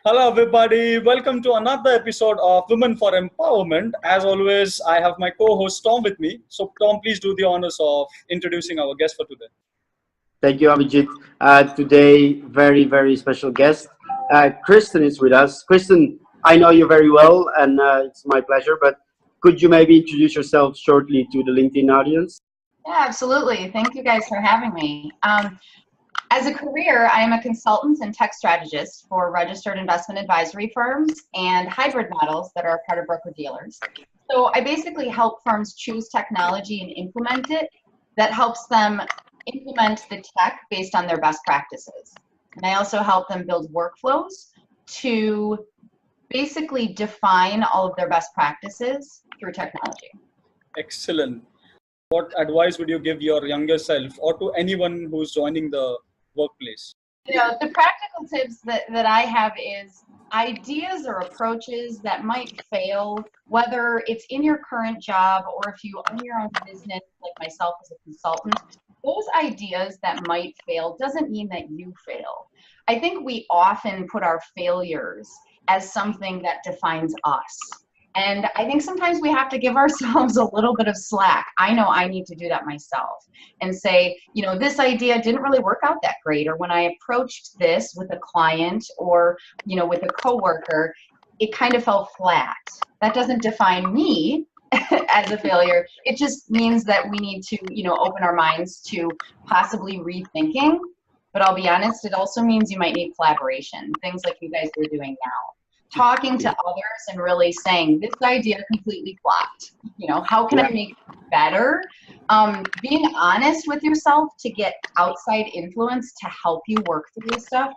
Hello, everybody. Welcome to another episode of Women for Empowerment. As always, I have my co-host Tom with me. So, Tom, please do the honors of introducing our guest for today. Thank you, Abhijit. Today, very special guest. Kristen is with us. Kristen, I know you very well, and it's my pleasure, but could you maybe introduce yourself shortly to the LinkedIn audience? Yeah, absolutely. Thank you guys for having me. As a career, I am a consultant and tech strategist for registered investment advisory firms and hybrid models that are part of broker-dealers. So I basically help firms choose technology and implement it that helps them implement the tech based on their best practices. And I also help them build workflows to basically define all of their best practices through technology. Excellent. What advice would you give your younger self or to anyone who's joining the workplace? The practical tips that I have is ideas or approaches that might fail, whether it's in your current job or if you own your own business, like myself as a consultant. Those ideas that might fail doesn't mean that you fail. I think we often put our failures as something that defines us. And I think sometimes we have to give ourselves a little bit of slack. I know I need to do that myself and say, this idea didn't really work out that great. Or when I approached this with a client or, with a coworker, it kind of fell flat. That doesn't define me as a failure. It just means that we need to, open our minds to possibly rethinking. But I'll be honest, it also means you might need collaboration, things like you guys are doing now. Talking to others and really saying, this idea completely flopped. How can I make it better? Being honest with yourself to get outside influence to help you work through this stuff,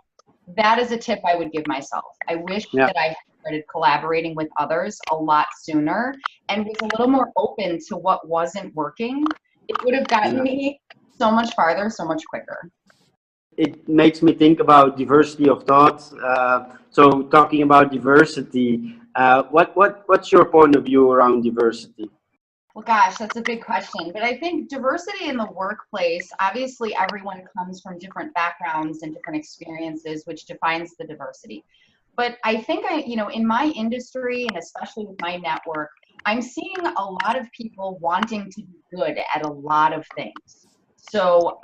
that is a tip I would give myself. I wish that I started collaborating with others a lot sooner and was a little more open to what wasn't working. It would have gotten me so much farther, so much quicker. It makes me think about diversity of thought. So talking about diversity, what's your point of view around diversity? Well, gosh, that's a big question. But I think diversity in the workplace, obviously everyone comes from different backgrounds and different experiences, which defines the diversity. But I think in my industry and especially with my network, I'm seeing a lot of people wanting to be good at a lot of things. So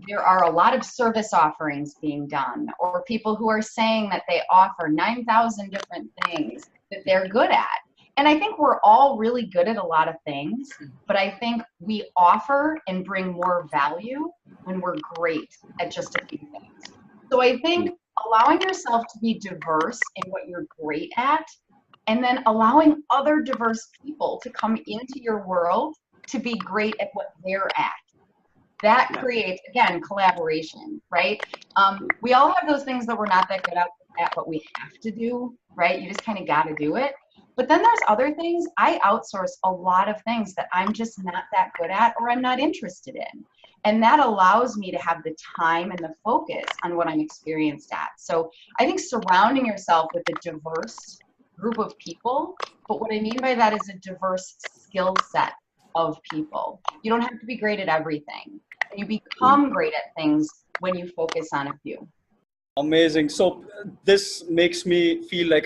there are a lot of service offerings being done, or people who are saying that they offer 9,000 different things that they're good at. And I think we're all really good at a lot of things, but I think we offer and bring more value when we're great at just a few things. So I think allowing yourself to be diverse in what you're great at, and then allowing other diverse people to come into your world to be great at what they're at. That creates, again, collaboration, right? We all have those things that we're not that good at, but we have to do, right? You just kind of got to do it. But then there's other things. I outsource a lot of things that I'm just not that good at or I'm not interested in. And that allows me to have the time and the focus on what I'm experienced at. So I think surrounding yourself with a diverse group of people, but what I mean by that is a diverse skill set of people. You don't have to be great at everything. You become great at things when you focus on a few. Amazing. So this makes me feel like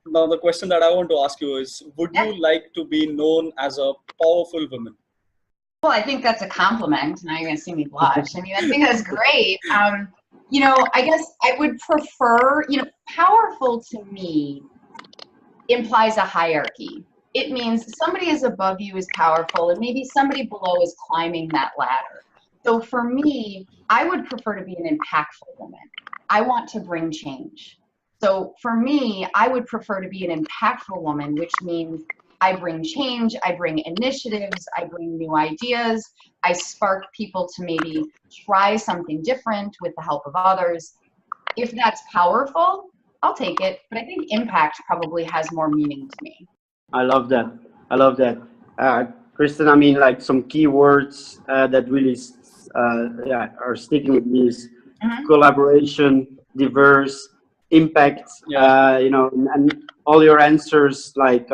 now the question that I want to ask you is, would you like to be known as a powerful woman? Well, I think that's a compliment. Now you're going to see me blush. I mean, I think that's great. I guess I would prefer, powerful to me implies a hierarchy. It means somebody is above you is powerful and maybe somebody below is climbing that ladder. So for me, I would prefer to be an impactful woman. I want to bring change. So for me, I would prefer to be an impactful woman, which means I bring change, I bring initiatives, I bring new ideas, I spark people to maybe try something different with the help of others. If that's powerful, I'll take it. But I think impact probably has more meaning to me. I love that. Kristen, I mean, like some keywords that really are sticking with me is collaboration, diverse, impact. And all your answers I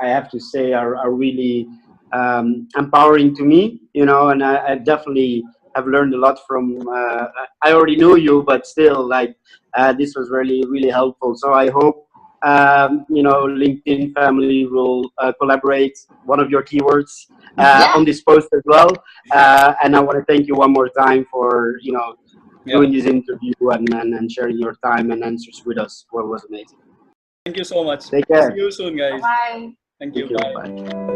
have to say are really empowering to me. And I definitely have learned a lot from. I already knew you, but still, like this was really helpful. So I hope LinkedIn family will collaborate one of your keywords on this post as well. And I want to thank you one more time for doing this interview and sharing your time and answers with us. Well, it was amazing. Thank you so much. Take care. See you soon, guys. Bye. Thank Thank you. you. Bye. Bye.